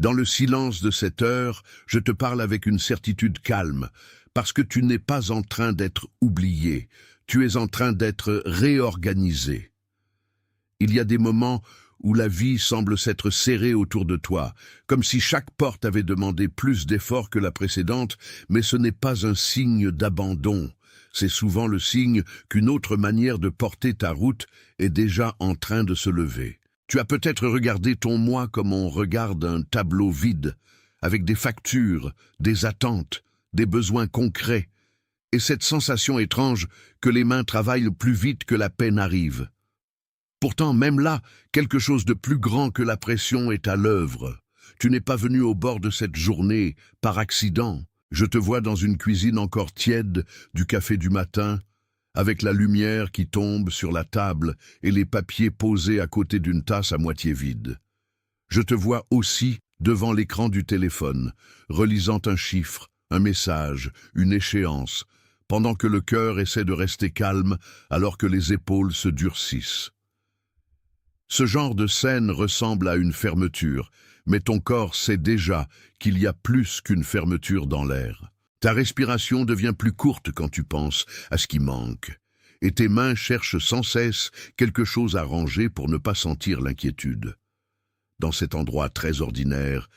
Dans le silence de cette heure, je te parle avec une certitude calme, parce que tu n'es pas en train d'être oublié, tu es en train d'être réorganisé. Il y a des moments où la vie semble s'être serrée autour de toi, comme si chaque porte avait demandé plus d'efforts que la précédente, mais ce n'est pas un signe d'abandon. C'est souvent le signe qu'une autre manière de porter ta route est déjà en train de se lever. Tu as peut-être regardé ton moi comme on regarde un tableau vide, avec des factures, des attentes, des besoins concrets, et cette sensation étrange que les mains travaillent plus vite que la paix n'arrive. Pourtant, même là, quelque chose de plus grand que la pression est à l'œuvre. Tu n'es pas venu au bord de cette journée par accident. Je te vois dans une cuisine encore tiède du café du matin, avec la lumière qui tombe sur la table et les papiers posés à côté d'une tasse à moitié vide. Je te vois aussi devant l'écran du téléphone, relisant un chiffre, un message, une échéance, pendant que le cœur essaie de rester calme alors que les épaules se durcissent. Ce genre de scène ressemble à une fermeture, mais ton corps sait déjà qu'il y a plus qu'une fermeture dans l'air. Ta respiration devient plus courte quand tu penses à ce qui manque, et tes mains cherchent sans cesse quelque chose à ranger pour ne pas sentir l'inquiétude. Dans cet endroit très ordinaire,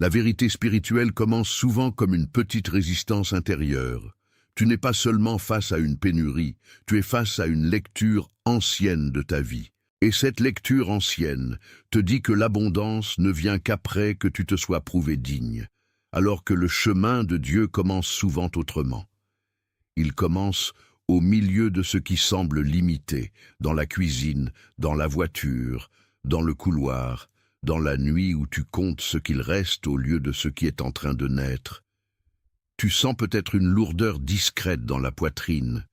la vérité spirituelle commence souvent comme une petite résistance intérieure. Tu n'es pas seulement face à une pénurie, tu es face à une lecture ancienne de ta vie. Et cette lecture ancienne te dit que l'abondance ne vient qu'après que tu te sois prouvé digne, alors que le chemin de Dieu commence souvent autrement. Il commence au milieu de ce qui semble limité, dans la cuisine, dans la voiture, dans le couloir, dans la nuit où tu comptes ce qu'il reste au lieu de ce qui est en train de naître. Tu sens peut-être une lourdeur discrète dans la poitrine,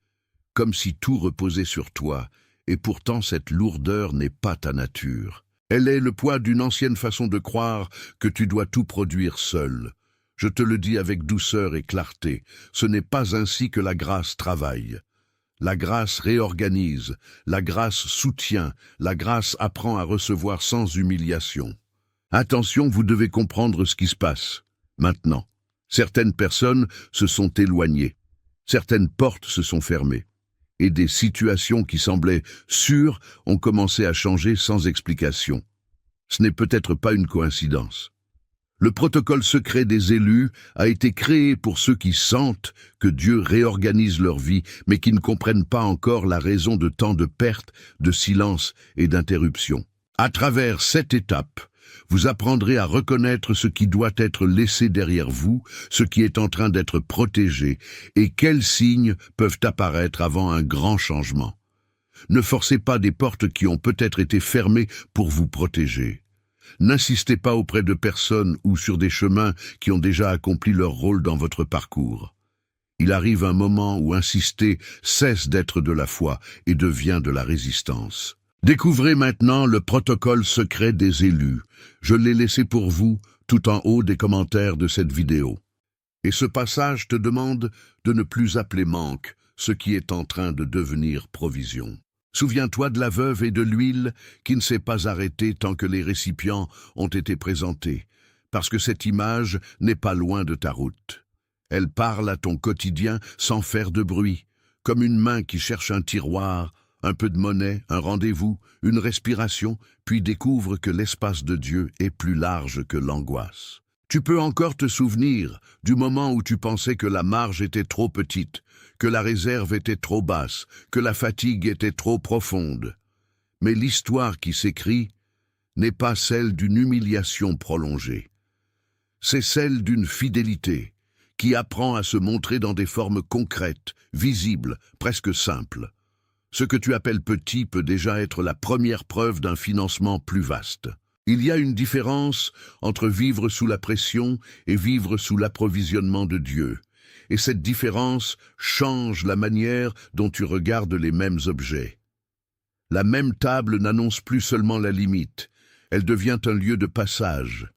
comme si tout reposait sur toi, et pourtant cette lourdeur n'est pas ta nature. Elle est le poids d'une ancienne façon de croire que tu dois tout produire seul. Je te le dis avec douceur et clarté, ce n'est pas ainsi que la grâce travaille. La grâce réorganise, la grâce soutient, la grâce apprend à recevoir sans humiliation. Attention, vous devez comprendre ce qui se passe. Maintenant, certaines personnes se sont éloignées, certaines portes se sont fermées. Et des situations qui semblaient sûres ont commencé à changer sans explication. Ce n'est peut-être pas une coïncidence. Le protocole secret des élus a été créé pour ceux qui sentent que Dieu réorganise leur vie, mais qui ne comprennent pas encore la raison de tant de pertes, de silence et d'interruptions. À travers cette étape, vous apprendrez à reconnaître ce qui doit être laissé derrière vous, ce qui est en train d'être protégé, et quels signes peuvent apparaître avant un grand changement. Ne forcez pas des portes qui ont peut-être été fermées pour vous protéger. N'insistez pas auprès de personnes ou sur des chemins qui ont déjà accompli leur rôle dans votre parcours. Il arrive un moment où insister cesse d'être de la foi et devient de la résistance. Découvrez maintenant le protocole secret des élus. Je l'ai laissé pour vous tout en haut des commentaires de cette vidéo. Et ce passage te demande de ne plus appeler manque ce qui est en train de devenir provision. Souviens-toi de la veuve et de l'huile qui ne s'est pas arrêtée tant que les récipients ont été présentés, parce que cette image n'est pas loin de ta route. Elle parle à ton quotidien sans faire de bruit, comme une main qui cherche un tiroir, un peu de monnaie, un rendez-vous, une respiration, puis découvre que l'espace de Dieu est plus large que l'angoisse. Tu peux encore te souvenir du moment où tu pensais que la marge était trop petite, que la réserve était trop basse, que la fatigue était trop profonde. Mais l'histoire qui s'écrit n'est pas celle d'une humiliation prolongée. C'est celle d'une fidélité qui apprend à se montrer dans des formes concrètes, visibles, presque simples. Ce que tu appelles petit peut déjà être la première preuve d'un financement plus vaste. Il y a une différence entre vivre sous la pression et vivre sous l'approvisionnement de Dieu. Et cette différence change la manière dont tu regardes les mêmes objets. La même table n'annonce plus seulement la limite, elle devient un lieu de passage.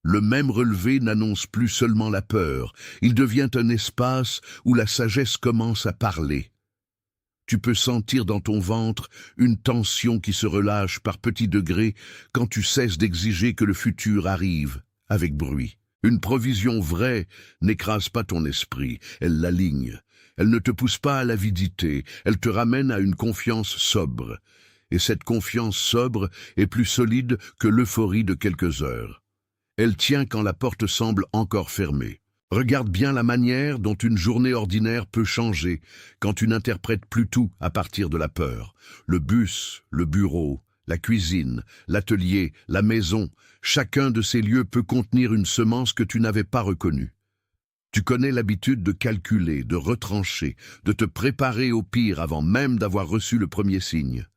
Le même relevé n'annonce plus seulement la peur, il devient un espace où la sagesse commence à parler. Tu peux sentir dans ton ventre une tension qui se relâche par petits degrés quand tu cesses d'exiger que le futur arrive. avec bruit. Une provision vraie n'écrase pas ton esprit, elle l'aligne. Elle ne te pousse pas à l'avidité, elle te ramène à une confiance sobre. Et cette confiance sobre est plus solide que l'euphorie de quelques heures. Elle tient quand la porte semble encore fermée. Regarde bien la manière dont une journée ordinaire peut changer quand tu n'interprètes plus tout à partir de la peur. Le bus, le bureau, la cuisine, l'atelier, la maison, chacun de ces lieux peut contenir une semence que tu n'avais pas reconnue. Tu connais l'habitude de calculer, de retrancher, de te préparer au pire avant même d'avoir reçu le premier signe.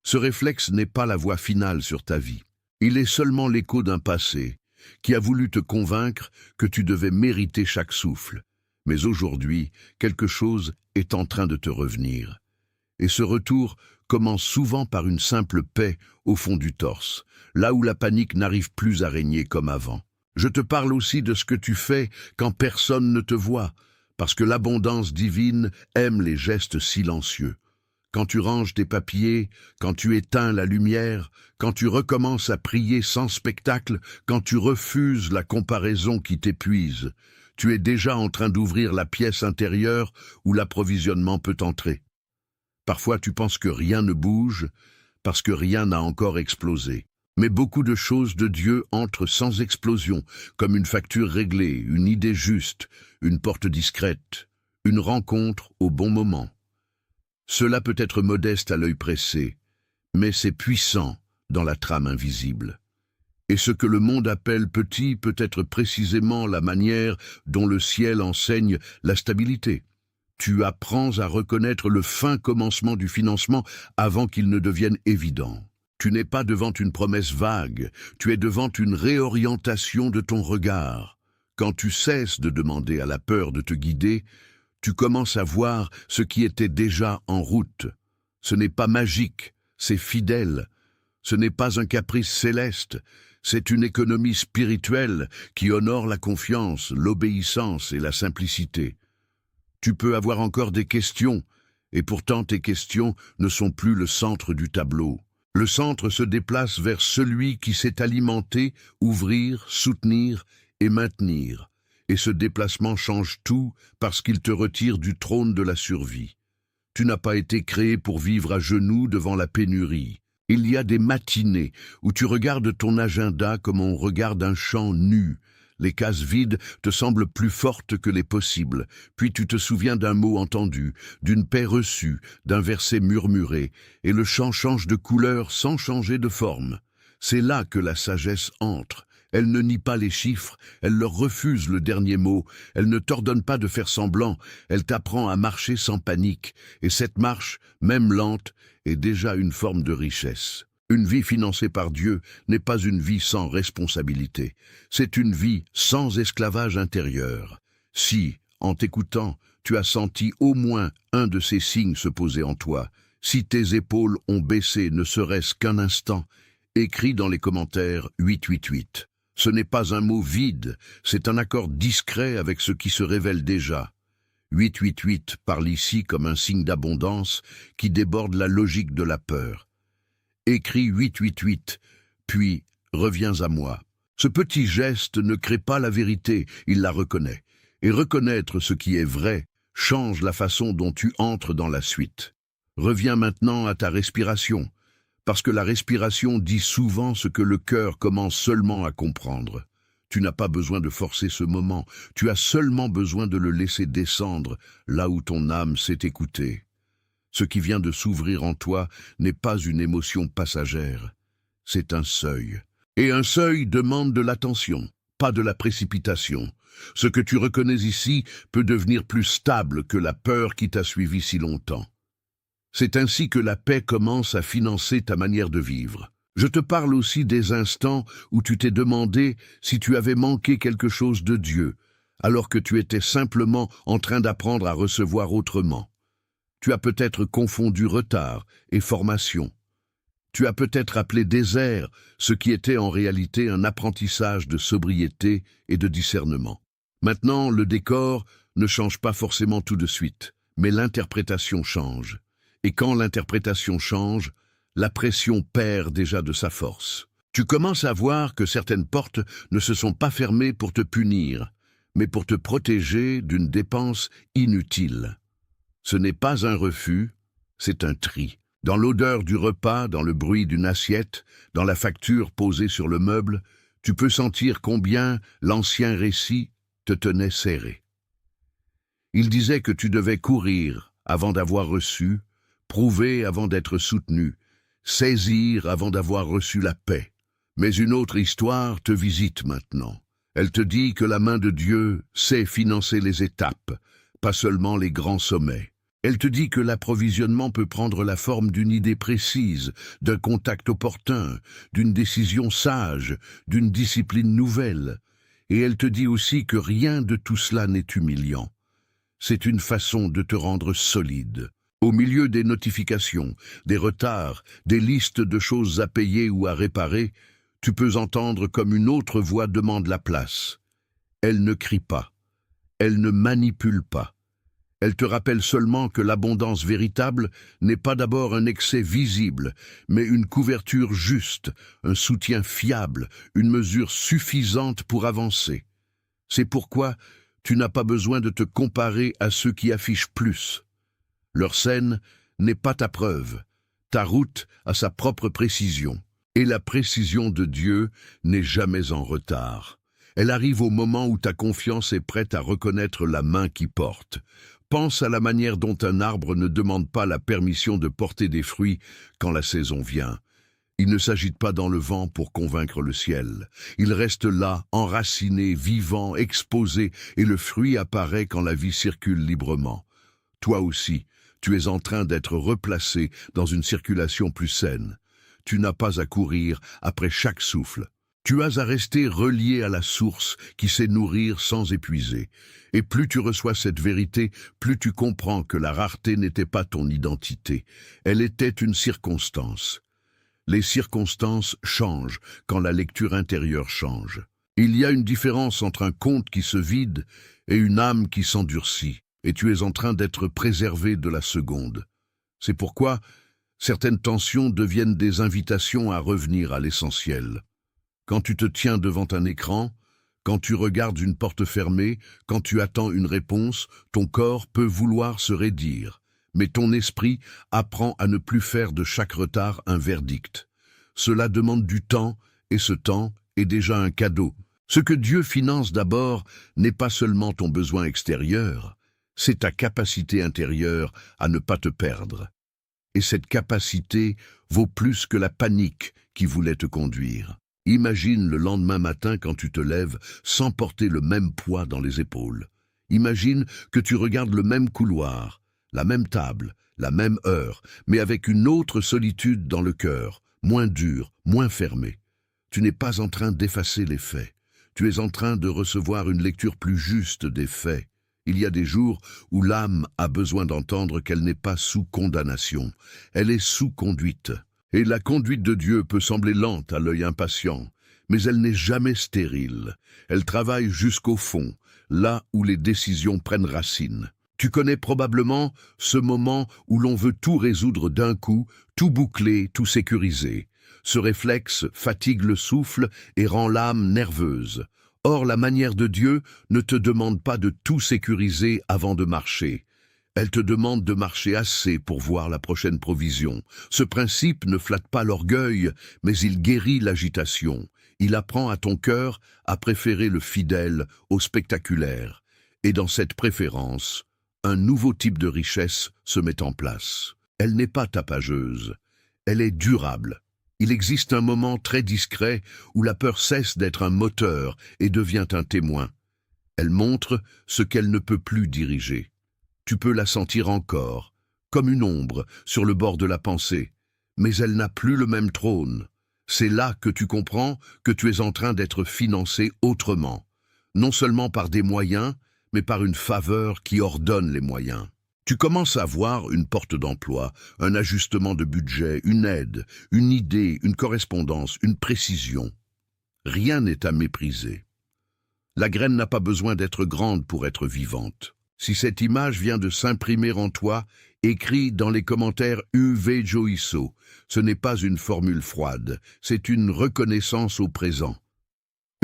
Ce réflexe n'est pas la voie finale sur ta vie. Il est seulement l'écho d'un passé qui a voulu te convaincre que tu devais mériter chaque souffle. Mais aujourd'hui, quelque chose est en train de te revenir. Et ce retour commence souvent par une simple paix au fond du torse, là où la panique n'arrive plus à régner comme avant. Je te parle aussi de ce que tu fais quand personne ne te voit, parce que l'abondance divine aime les gestes silencieux. Quand tu ranges tes papiers, quand tu éteins la lumière, quand tu recommences à prier sans spectacle, quand tu refuses la comparaison qui t'épuise, tu es déjà en train d'ouvrir la pièce intérieure où l'approvisionnement peut entrer. Parfois tu penses que rien ne bouge, parce que rien n'a encore explosé. Mais beaucoup de choses de Dieu entrent sans explosion, comme une facture réglée, une idée juste, une porte discrète, une rencontre au bon moment. Cela peut être modeste à l'œil pressé, mais c'est puissant dans la trame invisible. Et ce que le monde appelle petit peut être précisément la manière dont le ciel enseigne la stabilité. Tu apprends à reconnaître le fin commencement du financement avant qu'il ne devienne évident. Tu n'es pas devant une promesse vague, tu es devant une réorientation de ton regard. Quand tu cesses de demander à la peur de te guider, tu commences à voir ce qui était déjà en route. Ce n'est pas magique, c'est fidèle. Ce n'est pas un caprice céleste, c'est une économie spirituelle qui honore la confiance, l'obéissance et la simplicité. Tu peux avoir encore des questions, et pourtant tes questions ne sont plus le centre du tableau. Le centre se déplace vers celui qui sait alimenter, ouvrir, soutenir et maintenir. Et ce déplacement change tout parce qu'il te retire du trône de la survie. Tu n'as pas été créé pour vivre à genoux devant la pénurie. Il y a des matinées où tu regardes ton agenda comme on regarde un champ nu. Les cases vides te semblent plus fortes que les possibles, puis tu te souviens d'un mot entendu, d'une paix reçue, d'un verset murmuré, et le champ change de couleur sans changer de forme. C'est là que la sagesse entre. Elle ne nie pas les chiffres, elle leur refuse le dernier mot, elle ne t'ordonne pas de faire semblant, elle t'apprend à marcher sans panique, et cette marche, même lente, est déjà une forme de richesse. Une vie financée par Dieu n'est pas une vie sans responsabilité, c'est une vie sans esclavage intérieur. Si, en t'écoutant, tu as senti au moins un de ces signes se poser en toi, si tes épaules ont baissé ne serait-ce qu'un instant, écris dans les commentaires 888. Ce n'est pas un mot vide, c'est un accord discret avec ce qui se révèle déjà. 888 parle ici comme un signe d'abondance qui déborde la logique de la peur. Écris 888, puis reviens à moi. Ce petit geste ne crée pas la vérité, il la reconnaît. Et reconnaître ce qui est vrai change la façon dont tu entres dans la suite. Reviens maintenant à ta respiration, parce que la respiration dit souvent ce que le cœur commence seulement à comprendre. Tu n'as pas besoin de forcer ce moment, tu as seulement besoin de le laisser descendre là où ton âme s'est écoutée. Ce qui vient de s'ouvrir en toi n'est pas une émotion passagère, c'est un seuil. Et un seuil demande de l'attention, pas de la précipitation. Ce que tu reconnais ici peut devenir plus stable que la peur qui t'a suivi si longtemps. C'est ainsi que la paix commence à financer ta manière de vivre. Je te parle aussi des instants où tu t'es demandé si tu avais manqué quelque chose de Dieu, alors que tu étais simplement en train d'apprendre à recevoir autrement. Tu as peut-être confondu retard et formation. Tu as peut-être appelé désert ce qui était en réalité un apprentissage de sobriété et de discernement. Maintenant, le décor ne change pas forcément tout de suite, mais l'interprétation change. Et quand l'interprétation change, la pression perd déjà de sa force. Tu commences à voir que certaines portes ne se sont pas fermées pour te punir, mais pour te protéger d'une dépense inutile. Ce n'est pas un refus, c'est un tri. Dans l'odeur du repas, dans le bruit d'une assiette, dans la facture posée sur le meuble, tu peux sentir combien l'ancien récit te tenait serré. Il disait que tu devais courir avant d'avoir reçu, prouver avant d'être soutenu, saisir avant d'avoir reçu la paix. Mais une autre histoire te visite maintenant. Elle te dit que la main de Dieu sait financer les étapes, pas seulement les grands sommets. Elle te dit que l'approvisionnement peut prendre la forme d'une idée précise, d'un contact opportun, d'une décision sage, d'une discipline nouvelle. Et elle te dit aussi que rien de tout cela n'est humiliant. C'est une façon de te rendre solide. Au milieu des notifications, des retards, des listes de choses à payer ou à réparer, tu peux entendre comme une autre voix demande la place. Elle ne crie pas. Elle ne manipule pas. Elle te rappelle seulement que l'abondance véritable n'est pas d'abord un excès visible, mais une couverture juste, un soutien fiable, une mesure suffisante pour avancer. C'est pourquoi tu n'as pas besoin de te comparer à ceux qui affichent plus. Leur scène n'est pas ta preuve. Ta route a sa propre précision. Et la précision de Dieu n'est jamais en retard. Elle arrive au moment où ta confiance est prête à reconnaître la main qui porte. Pense à la manière dont un arbre ne demande pas la permission de porter des fruits quand la saison vient. Il ne s'agite pas dans le vent pour convaincre le ciel. Il reste là, enraciné, vivant, exposé, et le fruit apparaît quand la vie circule librement. Toi aussi, tu es en train d'être replacé dans une circulation plus saine. Tu n'as pas à courir après chaque souffle. Tu as à rester relié à la source qui sait nourrir sans épuiser. Et plus tu reçois cette vérité, plus tu comprends que la rareté n'était pas ton identité. Elle était une circonstance. Les circonstances changent quand la lecture intérieure change. Il y a une différence entre un conte qui se vide et une âme qui s'endurcit. Et tu es en train d'être préservé de la seconde. C'est pourquoi certaines tensions deviennent des invitations à revenir à l'essentiel. Quand tu te tiens devant un écran, quand tu regardes une porte fermée, quand tu attends une réponse, ton corps peut vouloir se raidir, mais ton esprit apprend à ne plus faire de chaque retard un verdict. Cela demande du temps, et ce temps est déjà un cadeau. Ce que Dieu finance d'abord n'est pas seulement ton besoin extérieur, c'est ta capacité intérieure à ne pas te perdre. Et cette capacité vaut plus que la panique qui voulait te conduire. Imagine le lendemain matin quand tu te lèves sans porter le même poids dans les épaules. Imagine que tu regardes le même couloir, la même table, la même heure, mais avec une autre solitude dans le cœur, moins dure, moins fermée. Tu n'es pas en train d'effacer les faits. Tu es en train de recevoir une lecture plus juste des faits. Il y a des jours où l'âme a besoin d'entendre qu'elle n'est pas sous condamnation, elle est sous conduite. Et la conduite de Dieu peut sembler lente à l'œil impatient, mais elle n'est jamais stérile. Elle travaille jusqu'au fond, là où les décisions prennent racine. Tu connais probablement ce moment où l'on veut tout résoudre d'un coup, tout boucler, tout sécuriser. Ce réflexe fatigue le souffle et rend l'âme nerveuse. Or, la manière de Dieu ne te demande pas de tout sécuriser avant de marcher. Elle te demande de marcher assez pour voir la prochaine provision. Ce principe ne flatte pas l'orgueil, mais il guérit l'agitation. Il apprend à ton cœur à préférer le fidèle au spectaculaire. Et dans cette préférence, un nouveau type de richesse se met en place. Elle n'est pas tapageuse, elle est durable. Il existe un moment très discret où la peur cesse d'être un moteur et devient un témoin. Elle montre ce qu'elle ne peut plus diriger. Tu peux la sentir encore, comme une ombre sur le bord de la pensée, mais elle n'a plus le même trône. C'est là que tu comprends que tu es en train d'être financé autrement, non seulement par des moyens, mais par une faveur qui ordonne les moyens. Tu commences à voir une porte d'emploi, un ajustement de budget, une aide, une idée, une correspondance, une précision. Rien n'est à mépriser. La graine n'a pas besoin d'être grande pour être vivante. Si cette image vient de s'imprimer en toi, écris dans les commentaires UV Joiso. Ce n'est pas une formule froide, c'est une reconnaissance au présent.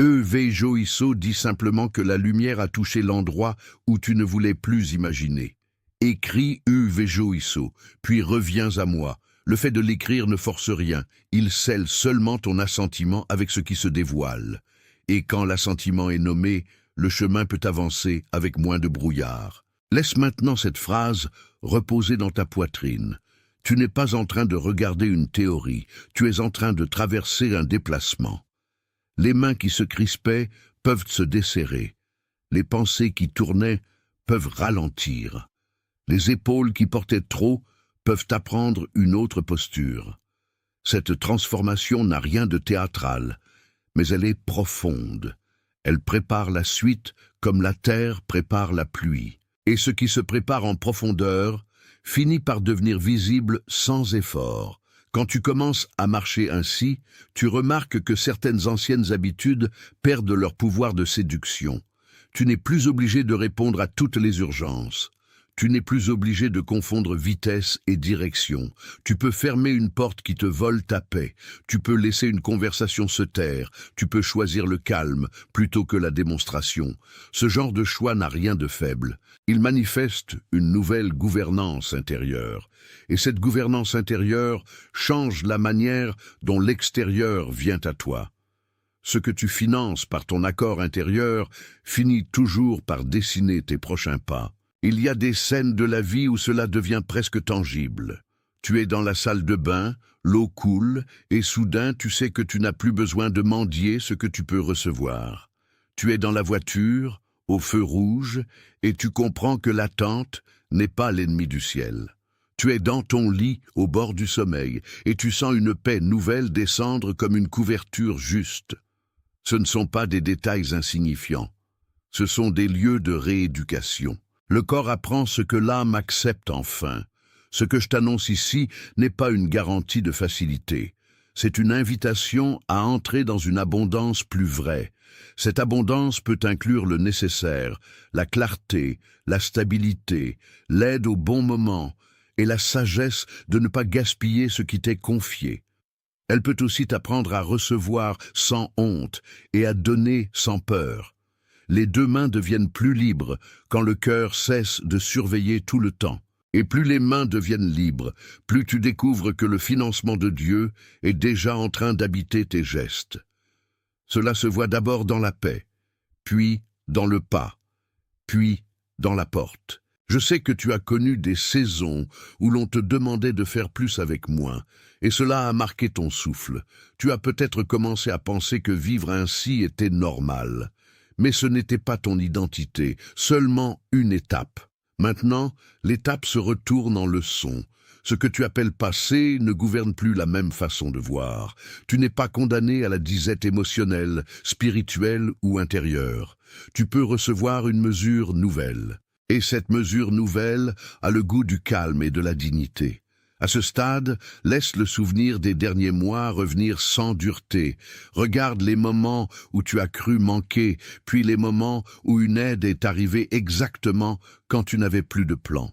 UV Joiso dit simplement que la lumière a touché l'endroit où tu ne voulais plus imaginer. Écris UV Joiso, puis reviens à moi. Le fait de l'écrire ne force rien, il scelle seulement ton assentiment avec ce qui se dévoile. Et quand l'assentiment est nommé, le chemin peut avancer avec moins de brouillard. Laisse maintenant cette phrase reposer dans ta poitrine. Tu n'es pas en train de regarder une théorie, tu es en train de traverser un déplacement. Les mains qui se crispaient peuvent se desserrer. Les pensées qui tournaient peuvent ralentir. Les épaules qui portaient trop peuvent apprendre une autre posture. Cette transformation n'a rien de théâtral, mais elle est profonde. Elle prépare la suite comme la terre prépare la pluie. Et ce qui se prépare en profondeur finit par devenir visible sans effort. Quand tu commences à marcher ainsi, tu remarques que certaines anciennes habitudes perdent leur pouvoir de séduction. Tu n'es plus obligé de répondre à toutes les urgences. Tu n'es plus obligé de confondre vitesse et direction. Tu peux fermer une porte qui te vole ta paix. Tu peux laisser une conversation se taire. Tu peux choisir le calme plutôt que la démonstration. Ce genre de choix n'a rien de faible. Il manifeste une nouvelle gouvernance intérieure. Et cette gouvernance intérieure change la manière dont l'extérieur vient à toi. Ce que tu finances par ton accord intérieur finit toujours par dessiner tes prochains pas. Il y a des scènes de la vie où cela devient presque tangible. Tu es dans la salle de bain, l'eau coule, et soudain tu sais que tu n'as plus besoin de mendier ce que tu peux recevoir. Tu es dans la voiture, au feu rouge, et tu comprends que l'attente n'est pas l'ennemi du ciel. Tu es dans ton lit, au bord du sommeil, et tu sens une paix nouvelle descendre comme une couverture juste. Ce ne sont pas des détails insignifiants. Ce sont des lieux de rééducation. Le corps apprend ce que l'âme accepte enfin. Ce que je t'annonce ici n'est pas une garantie de facilité. C'est une invitation à entrer dans une abondance plus vraie. Cette abondance peut inclure le nécessaire, la clarté, la stabilité, l'aide au bon moment et la sagesse de ne pas gaspiller ce qui t'est confié. Elle peut aussi t'apprendre à recevoir sans honte et à donner sans peur. Les deux mains deviennent plus libres quand le cœur cesse de surveiller tout le temps. Et plus les mains deviennent libres, plus tu découvres que le financement de Dieu est déjà en train d'habiter tes gestes. Cela se voit d'abord dans la paix, puis dans le pas, puis dans la porte. Je sais que tu as connu des saisons où l'on te demandait de faire plus avec moins, et cela a marqué ton souffle. Tu as peut-être commencé à penser que vivre ainsi était normal. Mais ce n'était pas ton identité, seulement une étape. Maintenant, l'étape se retourne en leçon. Ce que tu appelles passé ne gouverne plus la même façon de voir. Tu n'es pas condamné à la disette émotionnelle, spirituelle ou intérieure. Tu peux recevoir une mesure nouvelle. Et cette mesure nouvelle a le goût du calme et de la dignité. À ce stade, laisse le souvenir des derniers mois revenir sans dureté. Regarde les moments où tu as cru manquer, puis les moments où une aide est arrivée exactement quand tu n'avais plus de plan.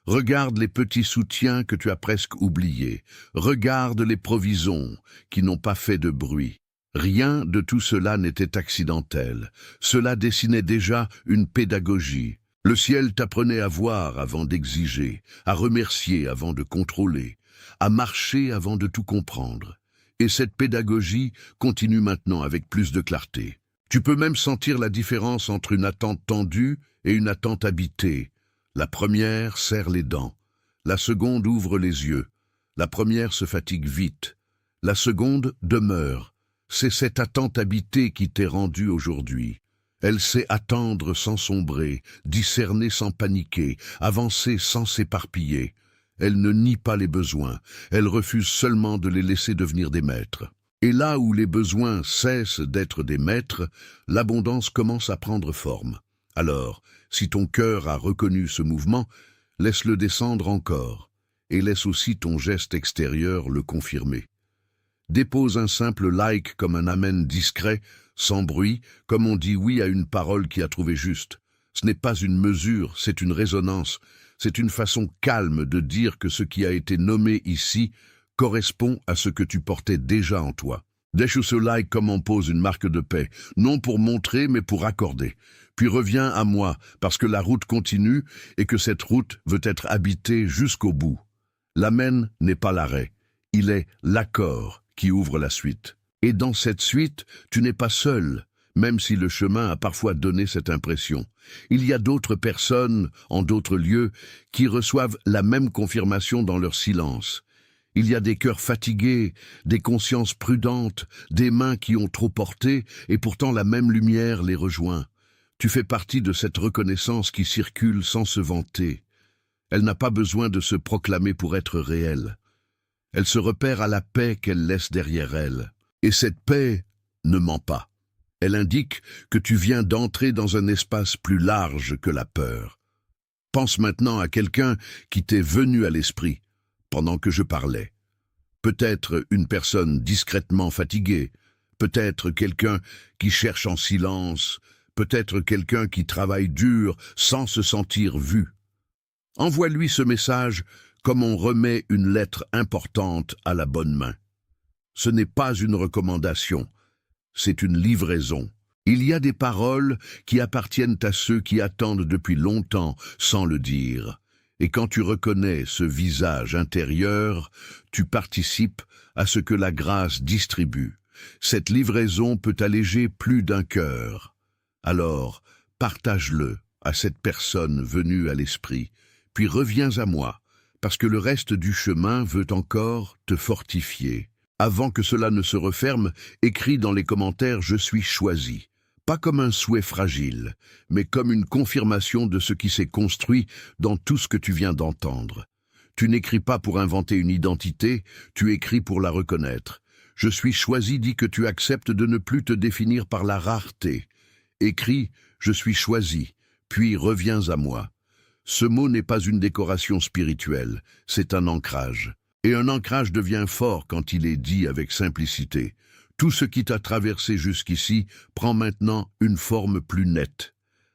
Regarde les petits soutiens que tu as presque oubliés. Regarde les provisions qui n'ont pas fait de bruit. Rien de tout cela n'était accidentel. Cela dessinait déjà une pédagogie. Le ciel t'apprenait à voir avant d'exiger, à remercier avant de contrôler, à marcher avant de tout comprendre. Et cette pédagogie continue maintenant avec plus de clarté. Tu peux même sentir la différence entre une attente tendue et une attente habitée. La première serre les dents, la seconde ouvre les yeux. La première se fatigue vite, la seconde demeure. C'est cette attente habitée qui t'est rendue aujourd'hui. Elle sait attendre sans sombrer, discerner sans paniquer, avancer sans s'éparpiller. Elle ne nie pas les besoins, elle refuse seulement de les laisser devenir des maîtres. Et là où les besoins cessent d'être des maîtres, l'abondance commence à prendre forme. Alors, si ton cœur a reconnu ce mouvement, laisse-le descendre encore, et laisse aussi ton geste extérieur le confirmer. Dépose un simple like comme un amen discret, sans bruit, comme on dit oui à une parole qui a trouvé juste. Ce n'est pas une mesure, c'est une résonance. C'est une façon calme de dire que ce qui a été nommé ici correspond à ce que tu portais déjà en toi. Deshuselai comme on pose une marque de paix, non pour montrer mais pour accorder. Puis reviens à moi, parce que la route continue et que cette route veut être habitée jusqu'au bout. L'amen n'est pas l'arrêt, il est l'accord qui ouvre la suite. Et dans cette suite, tu n'es pas seul, même si le chemin a parfois donné cette impression. Il y a d'autres personnes, en d'autres lieux, qui reçoivent la même confirmation dans leur silence. Il y a des cœurs fatigués, des consciences prudentes, des mains qui ont trop porté, et pourtant la même lumière les rejoint. Tu fais partie de cette reconnaissance qui circule sans se vanter. Elle n'a pas besoin de se proclamer pour être réelle. Elle se repère à la paix qu'elle laisse derrière elle. Et cette paix ne ment pas. Elle indique que tu viens d'entrer dans un espace plus large que la peur. Pense maintenant à quelqu'un qui t'est venu à l'esprit pendant que je parlais. Peut-être une personne discrètement fatiguée, peut-être quelqu'un qui cherche en silence, peut-être quelqu'un qui travaille dur sans se sentir vu. Envoie-lui ce message comme on remet une lettre importante à la bonne main. Ce n'est pas une recommandation, c'est une livraison. Il y a des paroles qui appartiennent à ceux qui attendent depuis longtemps sans le dire. Et quand tu reconnais ce visage intérieur, tu participes à ce que la grâce distribue. Cette livraison peut alléger plus d'un cœur. Alors, partage-le à cette personne venue à l'esprit, puis reviens à moi, parce que le reste du chemin veut encore te fortifier. Avant que cela ne se referme, écris dans les commentaires « Je suis choisi ». Pas comme un souhait fragile, mais comme une confirmation de ce qui s'est construit dans tout ce que tu viens d'entendre. Tu n'écris pas pour inventer une identité, tu écris pour la reconnaître. Je suis choisi dit que tu acceptes de ne plus te définir par la rareté. Écris « Je suis choisi », puis reviens à moi. Ce mot n'est pas une décoration spirituelle, c'est un ancrage. Et un ancrage devient fort quand il est dit avec simplicité. Tout ce qui t'a traversé jusqu'ici prend maintenant une forme plus nette.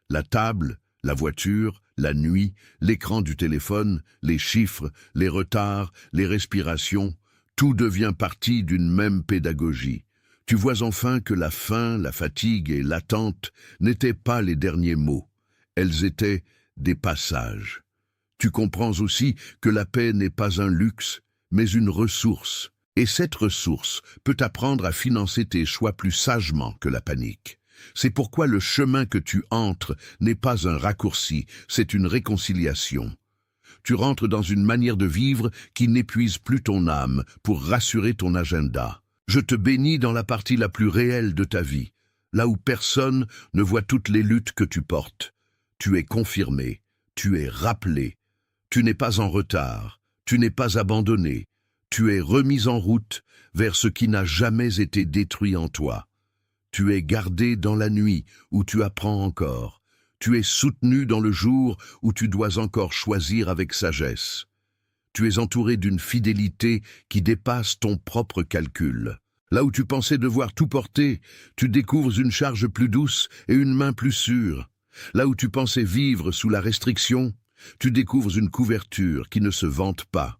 La table, la voiture, la nuit, l'écran du téléphone, les chiffres, les retards, les respirations, tout devient partie d'une même pédagogie. Tu vois enfin que la faim, la fatigue et l'attente n'étaient pas les derniers mots. Elles étaient des passages. Tu comprends aussi que la paix n'est pas un luxe, mais une ressource. Et cette ressource peut t'apprendre à financer tes choix plus sagement que la panique. C'est pourquoi le chemin que tu entres n'est pas un raccourci, c'est une réconciliation. Tu rentres dans une manière de vivre qui n'épuise plus ton âme pour rassurer ton agenda. Je te bénis dans la partie la plus réelle de ta vie, là où personne ne voit toutes les luttes que tu portes. Tu es confirmé, tu es rappelé, tu n'es pas en retard, tu n'es pas abandonné. Tu es remis en route vers ce qui n'a jamais été détruit en toi. Tu es gardé dans la nuit où tu apprends encore. Tu es soutenu dans le jour où tu dois encore choisir avec sagesse. Tu es entouré d'une fidélité qui dépasse ton propre calcul. Là où tu pensais devoir tout porter, tu découvres une charge plus douce et une main plus sûre. Là où tu pensais vivre sous la restriction, tu découvres une couverture qui ne se vante pas.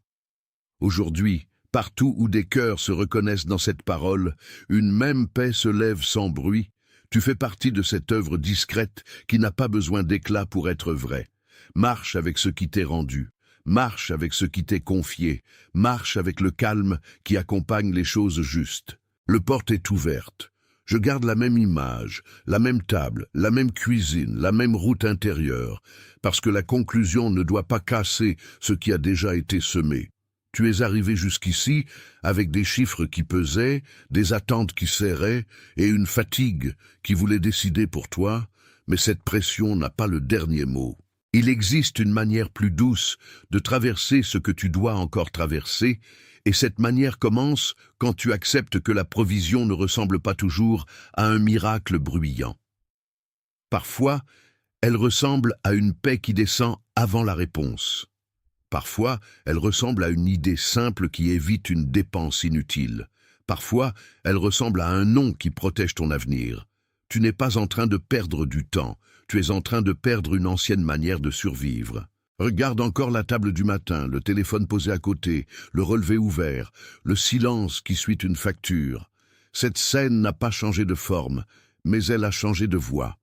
Aujourd'hui, partout où des cœurs se reconnaissent dans cette parole, une même paix se lève sans bruit. Tu fais partie de cette œuvre discrète qui n'a pas besoin d'éclat pour être vraie. Marche avec ce qui t'est rendu. Marche avec ce qui t'est confié. Marche avec le calme qui accompagne les choses justes. Le porte est ouverte. Je garde la même image, la même table, la même cuisine, la même route intérieure, parce que la conclusion ne doit pas casser ce qui a déjà été semé. Tu es arrivé jusqu'ici avec des chiffres qui pesaient, des attentes qui serraient et une fatigue qui voulait décider pour toi, mais cette pression n'a pas le dernier mot. Il existe une manière plus douce de traverser ce que tu dois encore traverser, et cette manière commence quand tu acceptes que la provision ne ressemble pas toujours à un miracle bruyant. Parfois, elle ressemble à une paix qui descend avant la réponse. Parfois, elle ressemble à une idée simple qui évite une dépense inutile. Parfois, elle ressemble à un nom qui protège ton avenir. tu n'es pas en train de perdre du temps, tu es en train de perdre une ancienne manière de survivre. Regarde encore la table du matin, le téléphone posé à côté, le relevé ouvert, le silence qui suit une facture. Cette scène n'a pas changé de forme, mais elle a changé de voix.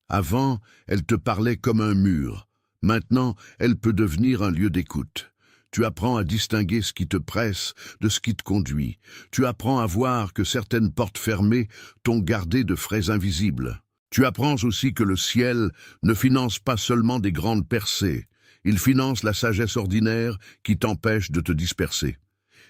Avant, elle te parlait comme un mur. Maintenant, elle peut devenir un lieu d'écoute. Tu apprends à distinguer ce qui te presse de ce qui te conduit. Tu apprends à voir que certaines portes fermées t'ont gardé de frais invisibles. Tu apprends aussi que le ciel ne finance pas seulement des grandes percées. Il finance la sagesse ordinaire qui t'empêche de te disperser.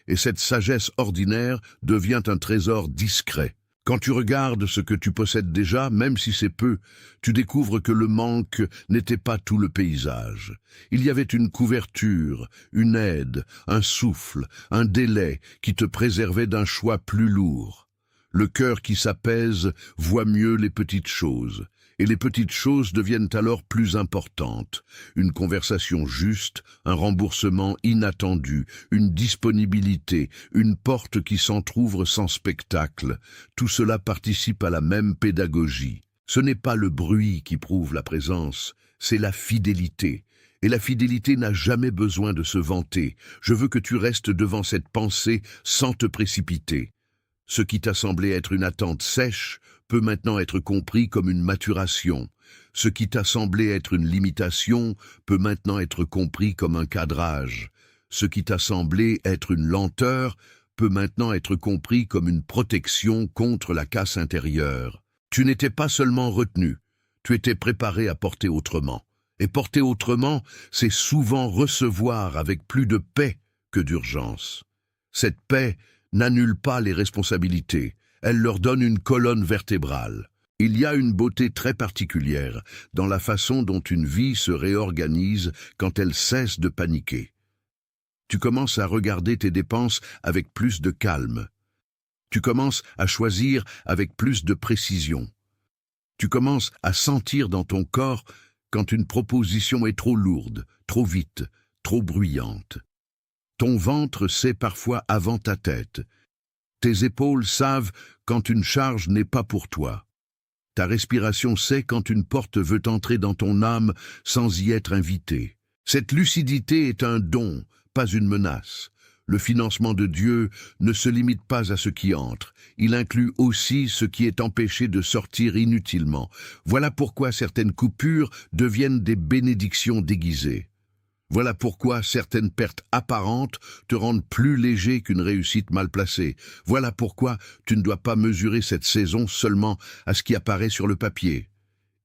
Et cette sagesse ordinaire devient un trésor discret. Quand tu regardes ce que tu possèdes déjà, même si c'est peu, tu découvres que le manque n'était pas tout le paysage. Il y avait une couverture, une aide, un souffle, un délai qui te préservait d'un choix plus lourd. Le cœur qui s'apaise voit mieux les petites choses. Et les petites choses deviennent alors plus importantes. Une conversation juste, un remboursement inattendu, une disponibilité, une porte qui s'entr'ouvre sans spectacle. Tout cela participe à la même pédagogie. Ce n'est pas le bruit qui prouve la présence, c'est la fidélité. Et la fidélité n'a jamais besoin de se vanter. Je veux que tu restes devant cette pensée sans te précipiter. Ce qui t'a semblé être une attente sèche peut maintenant être compris comme une maturation. Ce qui t'a semblé être une limitation peut maintenant être compris comme un cadrage. Ce qui t'a semblé être une lenteur peut maintenant être compris comme une protection contre la casse intérieure. Tu n'étais pas seulement retenu, tu étais préparé à porter autrement. Et porter autrement, c'est souvent recevoir avec plus de paix que d'urgence. Cette paix n'annule pas les responsabilités, elle leur donne une colonne vertébrale. Il y a une beauté très particulière dans la façon dont une vie se réorganise quand elle cesse de paniquer. Tu commences à regarder tes dépenses avec plus de calme. Tu commences à choisir avec plus de précision. Tu commences à sentir dans ton corps quand une proposition est trop lourde, trop vite, trop bruyante. Ton ventre sait parfois avant ta tête. Tes épaules savent quand une charge n'est pas pour toi. Ta respiration sait quand une porte veut entrer dans ton âme sans y être invitée. Cette lucidité est un don, pas une menace. Le financement de Dieu ne se limite pas à ce qui entre. Il inclut aussi ce qui est empêché de sortir inutilement. Voilà pourquoi certaines coupures deviennent des bénédictions déguisées. Voilà pourquoi certaines pertes apparentes te rendent plus léger qu'une réussite mal placée. Voilà pourquoi tu ne dois pas mesurer cette saison seulement à ce qui apparaît sur le papier.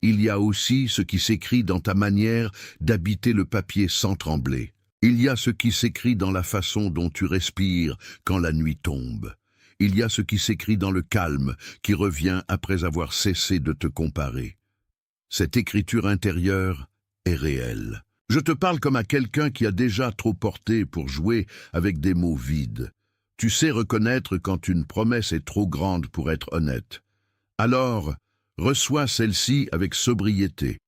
Il y a aussi ce qui s'écrit dans ta manière d'habiter le papier sans trembler. Il y a ce qui s'écrit dans la façon dont tu respires quand la nuit tombe. Il y a ce qui s'écrit dans le calme qui revient après avoir cessé de te comparer. Cette écriture intérieure est réelle. Je te parle comme à quelqu'un qui a déjà trop porté pour jouer avec des mots vides. Tu sais reconnaître quand une promesse est trop grande pour être honnête. Alors, reçois celle-ci avec sobriété.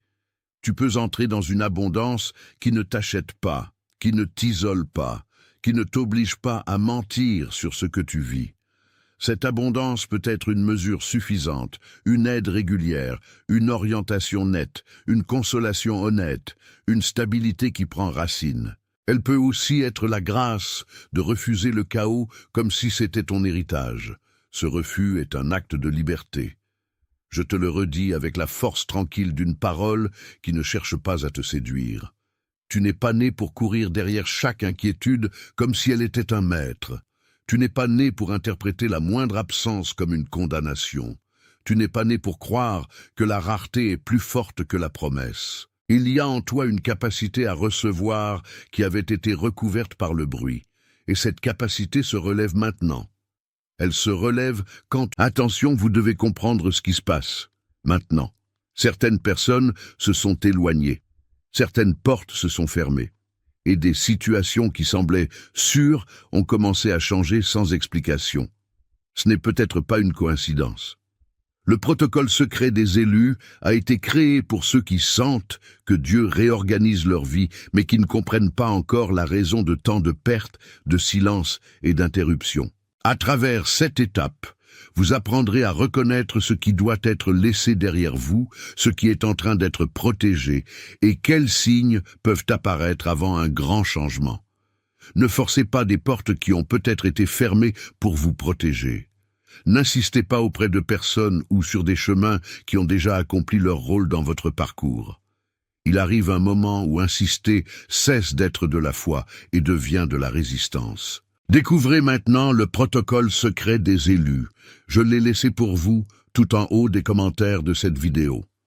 Tu peux entrer dans une abondance qui ne t'achète pas, qui ne t'isole pas, qui ne t'oblige pas à mentir sur ce que tu vis. Cette abondance peut être une mesure suffisante, une aide régulière, une orientation nette, une consolation honnête, une stabilité qui prend racine. Elle peut aussi être la grâce de refuser le chaos comme si c'était ton héritage. Ce refus est un acte de liberté. Je te le redis avec la force tranquille d'une parole qui ne cherche pas à te séduire. Tu n'es pas né pour courir derrière chaque inquiétude comme si elle était un maître. Tu n'es pas né pour interpréter la moindre absence comme une condamnation. Tu n'es pas né pour croire que la rareté est plus forte que la promesse. Il y a en toi une capacité à recevoir qui avait été recouverte par le bruit. Et cette capacité se relève maintenant. Elle se relève quand, attention, vous devez comprendre ce qui se passe. Maintenant. Certaines personnes se sont éloignées. Certaines portes se sont fermées. Et des situations qui semblaient sûres ont commencé à changer sans explication. Ce n'est peut-être pas une coïncidence. Le protocole secret des élus a été créé pour ceux qui sentent que Dieu réorganise leur vie, mais qui ne comprennent pas encore la raison de tant de pertes, de silence et d'interruptions. À travers cette étape, Vous apprendrez à reconnaître ce qui doit être laissé derrière vous, ce qui est en train d'être protégé, et quels signes peuvent apparaître avant un grand changement. Ne forcez pas des portes qui ont peut-être été fermées pour vous protéger. N'insistez pas auprès de personnes ou sur des chemins qui ont déjà accompli leur rôle dans votre parcours. Il arrive un moment où insister cesse d'être de la foi et devient de la résistance. Découvrez maintenant le protocole secret des élus. Je l'ai laissé pour vous tout en haut des commentaires de cette vidéo.